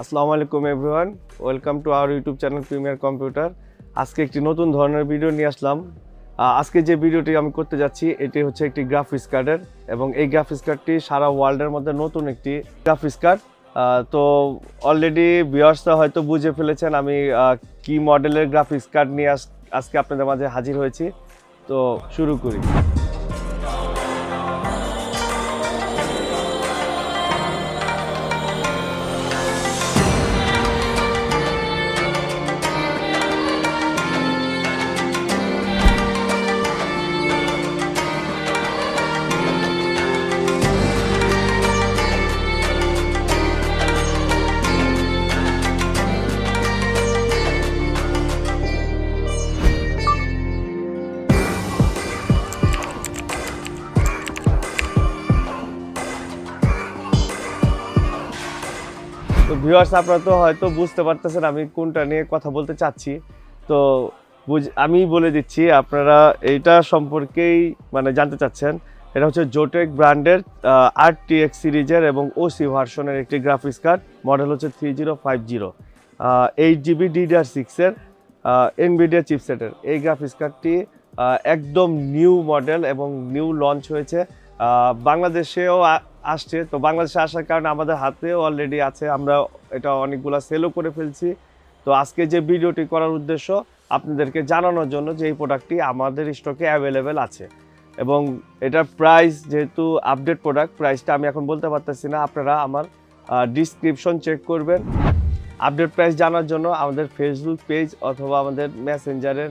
আসসালামু আলাইকুম everyone, welcome to our YouTube channel premier computer. আজকে একটি নতুন ধরনের ভিডিও নিয়ে আসলাম। আজকে যে ভিডিওটি আমি করতে যাচ্ছি এটি হচ্ছে একটি গ্রাফিক্স কার্ডের, এবং এই গ্রাফিক্স কার্ডটি সারা ওয়ার্ল্ডের মধ্যে নতুন একটি গ্রাফিক্স কার্ড। তো অলরেডি ভিউয়ার্সরা হয়তো বুঝে ফেলেছেন আমি কি মডেলের গ্রাফিক্স কার্ড নিয়ে আজকে আপনাদের মাঝে হাজির হয়েছি। তো শুরু করি। তো ভিউয়ার্স, আপনারা তো হয়তো বুঝতে পারতেছেন আমি কোনটা নিয়ে কথা বলতে চাচ্ছি। তো আমি বলে দিচ্ছি, আপনারা এইটা সম্পর্কেই জানতে চাচ্ছেন। এটা হচ্ছে জোটেক ব্র্যান্ডের RTX সিরিজের এবং ওসি ভার্সনের একটি গ্রাফিক্স কার্ড। মডেল হচ্ছে 3050, 8GB DDR6-এর Nvidia চিপসেটের। এই গ্রাফিক্স কার্ডটি একদম নিউ মডেল এবং নিউ লঞ্চ হয়েছে, বাংলাদেশেও আসছে। তো বাংলাদেশে আসার কারণে আমাদের হাতেও অলরেডি আছে, আমরা এটা অনেকগুলো সেলও করে ফেলছি। তো আজকে যে ভিডিওটি করার উদ্দেশ্য আপনাদেরকে জানানোর জন্য যে এই প্রোডাক্টটি আমাদের স্টকে অ্যাভেলেবেল আছে, এবং এটার প্রাইস যেহেতু আপডেট প্রোডাক্ট, প্রাইসটা আমি এখন বলতে পারতেছি না। আপনারা আমার ডিসক্রিপশন চেক করবেন। আপডেট প্রাইস জানার জন্য আমাদের ফেসবুক পেজ অথবা আমাদের মেসেঞ্জারে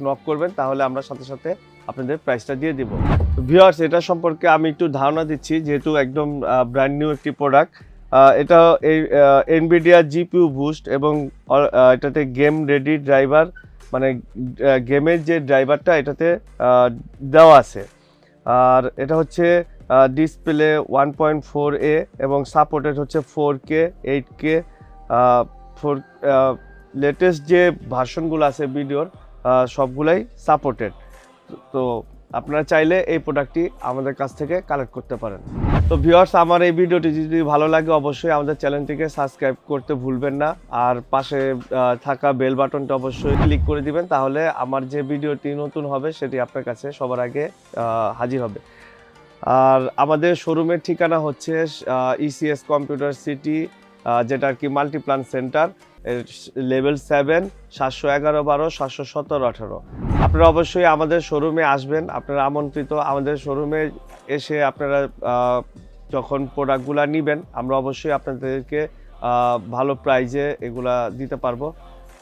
নক করবেন, তাহলে আমরা সাথে সাথে আপনাদের প্রাইসটা দিয়ে দিব। ভিউয়ার্স, এটা সম্পর্কে আমি একটু ধারণা দিচ্ছি, যেহেতু একদম ব্র্যান্ড নিউ একটি প্রোডাক্ট। এটা এই Nvidia GPU বুস্ট, এবং এটাতে গেম রেডি ড্রাইভার, গেমের যে ড্রাইভারটা এটাতে দেওয়া আছে। আর এটা হচ্ছে ডিসপ্লে 1.4A এবং সাপোর্টেড হচ্ছে 4K 8K লেটেস্ট যে ভার্সনগুলো আছে ভিডিওর সবগুলাই সাপোর্টেড। তো আপনারা চাইলে এই প্রোডাক্টটি আমাদের কাছ থেকে কালেক্ট করতে পারেন। তো ভিউয়ার্স, আমার এই ভিডিওটি যদি ভালো লাগে অবশ্যই আমাদের চ্যানেলটিকে সাবস্ক্রাইব করতে ভুলবেন না, আর পাশে থাকা বেল বাটনটা অবশ্যই ক্লিক করে দিবেন, তাহলে আমার যে ভিডিওটি নতুন হবে সেটি আপনার কাছে সবার আগে হাজির হবে। আর আমাদের শোরুমের ঠিকানা হচ্ছে ECS কম্পিউটার সিটি, যেটা আর কি মাল্টিপ্লান সেন্টার, লেভেল 7, 711-12, 717-18। আপনারা অবশ্যই আমাদের শোরুমে আসবেন, আপনারা আমন্ত্রিত। আমাদের শোরুমে এসে আপনারা যখন প্রোডাক্টগুলো নেবেন, আমরা অবশ্যই আপনাদেরকে ভালো প্রাইজে এগুলা দিতে পারবো।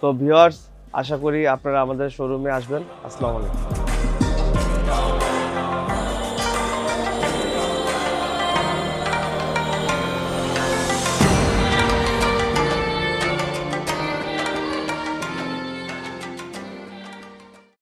তো ভিউয়ার্স, আশা করি আপনারা আমাদের শোরুমে আসবেন। আসসালামু আলাইকুম।